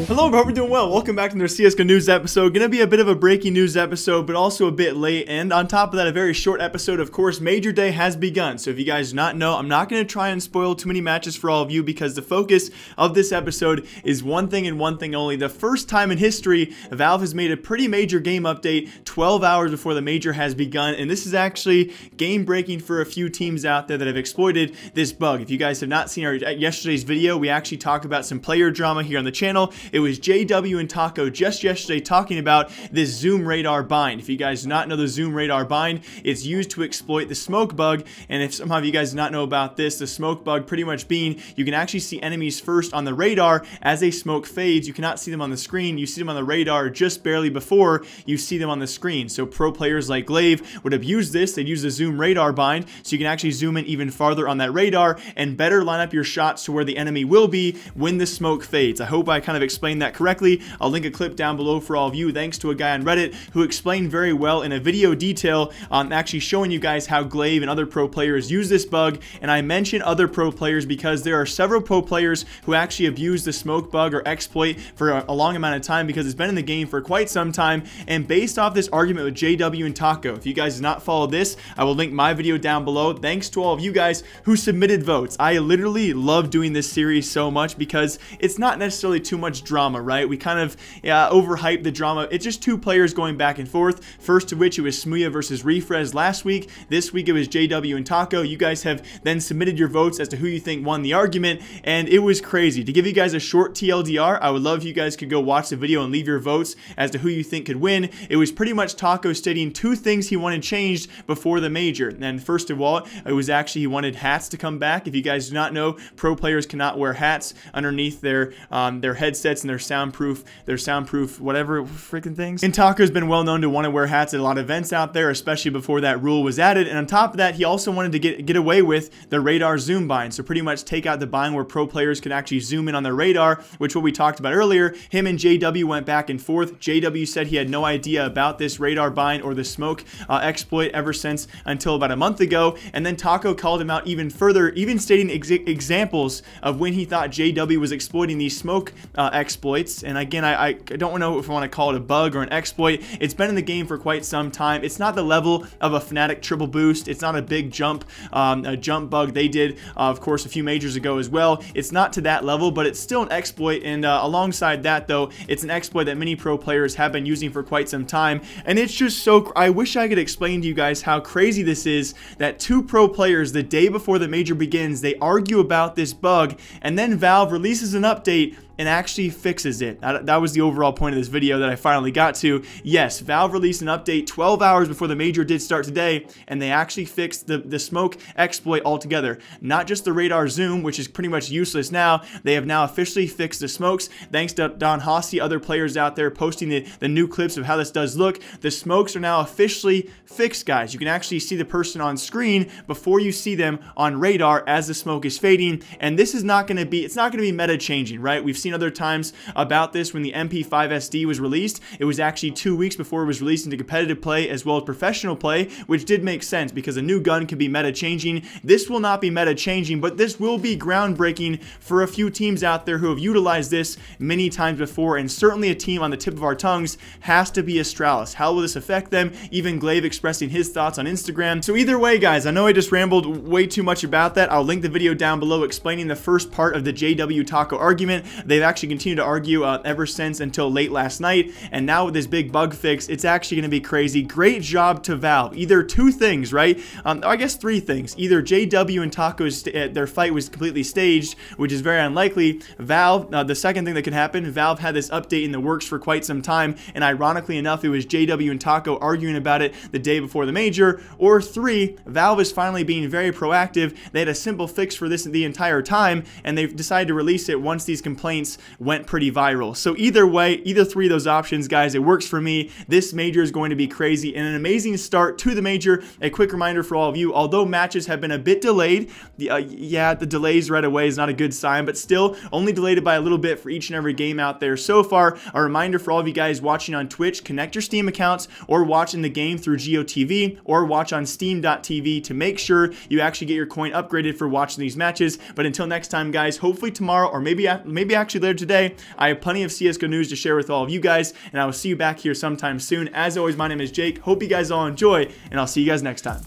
Hello, I hope you're doing well. Welcome back to another CSGO news episode. Gonna be a bit of a breaking news episode, but also a bit late. And on top of that, a very short episode. Of course, Major Day has begun. So if you guys do not know, I'm not gonna try and spoil too many matches for all of you because the focus of this episode is one thing and one thing only. The first time in history, Valve has made a pretty major game update 12 hours before the major has begun. And this is actually game breaking for a few teams out there that have exploited this bug. If you guys have not seen our yesterday's video, we actually talked about some player drama here on the channel. It was JW and Taco just yesterday talking about this zoom radar bind. If you guys do not know the zoom radar bind, it's used to exploit the smoke bug. And if somehow you guys do not know about this, the smoke bug pretty much being you can actually see enemies first on the radar as they smoke fades. You cannot see them on the screen. You see them on the radar just barely before you see them on the screen. So pro players like Glaive would have used this. They'd use the zoom radar bind so you can actually zoom in even farther on that radar and better line up your shots to where the enemy will be when the smoke fades. I hope I kind of explained that correctly. I'll link a clip down below for all of you, thanks to a guy on Reddit who explained very well in a video detail, actually showing you guys how Glaive and other pro players use this bug. And I mention other pro players because there are several pro players who actually have used the smoke bug or exploit for a long amount of time because it's been in the game for quite some time. And based off this argument with JW and Taco, if you guys do not follow this, I will link my video down below. Thanks to all of you guys who submitted votes. I literally love doing this series so much because it's not necessarily too much drama, right? We kind of overhype the drama. It's just two players going back and forth. First of which it was Smuya versus Refrez last week. This week it was JW and Taco. You guys have then submitted your votes as to who you think won the argument, and it was crazy. To give you guys a short TLDR, I would love if you guys could go watch the video and leave your votes as to who you think could win. It was pretty much Taco stating two things he wanted changed before the major. And first of all, it was actually he wanted hats to come back. If you guys do not know, pro players cannot wear hats underneath their headsets and their soundproof whatever freaking things. And Taco's been well known to want to wear hats at a lot of events out there, especially before that rule was added. And on top of that, he also wanted to get away with the radar zoom bind. So pretty much take out the bind where pro players could actually zoom in on their radar, which what we talked about earlier. Him and JW went back and forth. JW said he had no idea about this radar bind or the smoke exploit ever since until about a month ago. And then Taco called him out even further, even stating examples of when he thought JW was exploiting these smoke exploits. And again, I don't know if I want to call it a bug or an exploit. It's been in the game for quite some time. It's not the level of a Fnatic triple boost. It's not a big jump bug they did, of course, a few majors ago as well. It's not to that level, but it's still an exploit. And alongside that, though, it's an exploit that many pro players have been using for quite some time. And it's just so, I wish I could explain to you guys how crazy this is that two pro players, the day before the major begins, they argue about this bug, and then Valve releases an update and actually fixes it. That was the overall point of this video that I finally got to. Yes, Valve released an update 12 hours before the major did start today, and they actually fixed the smoke exploit altogether. Not just the radar zoom, which is pretty much useless now. They have now officially fixed the smokes. Thanks to Don Hossie, other players out there posting the new clips of how this does look. The smokes are now officially fixed, guys. You can actually see the person on screen before you see them on radar as the smoke is fading. And this is not going to be, it's not going to be meta changing, right? We've seen other times about this when the MP5 SD was released. It was actually 2 weeks before it was released into competitive play as well as professional play, which did make sense because a new gun can be meta changing. This will not be meta changing, but this will be groundbreaking for a few teams out there who have utilized this many times before, and certainly a team on the tip of our tongues has to be Astralis. How will this affect them? Even Glaive expressing his thoughts on Instagram. So either way, guys, I know I just rambled way too much about that. I'll link the video down below explaining the first part of the JW Taco argument. They've actually continued to argue ever since until late last night, and now with this big bug fix, it's actually going to be crazy. Great job to Valve. Either two things, right? I guess three things. Either JW and Taco's their fight was completely staged, which is very unlikely. Valve, the second thing that could happen, Valve had this update in the works for quite some time, and ironically enough, it was JW and Taco arguing about it the day before the major. Or three, Valve is finally being very proactive. They had a simple fix for this the entire time, and they've decided to release it once these complaints went pretty viral. So either way, either three of those options, guys, it works for me. This major is going to be crazy and an amazing start to the major. A quick reminder for all of you, although matches have been a bit delayed, the delays right away is not a good sign, but still only delayed by a little bit for each and every game out there so far. A reminder for all of you guys watching on Twitch, connect your Steam accounts or watching the game through GeoTV or watch on Steam.tv to make sure you actually get your coin upgraded for watching these matches. But until next time, guys, hopefully tomorrow or maybe actually actually later today, I have plenty of CSGO news to share with all of you guys, and I will see you back here sometime soon. As always, my name is Jake. Hope you guys all enjoy, and I'll see you guys next time.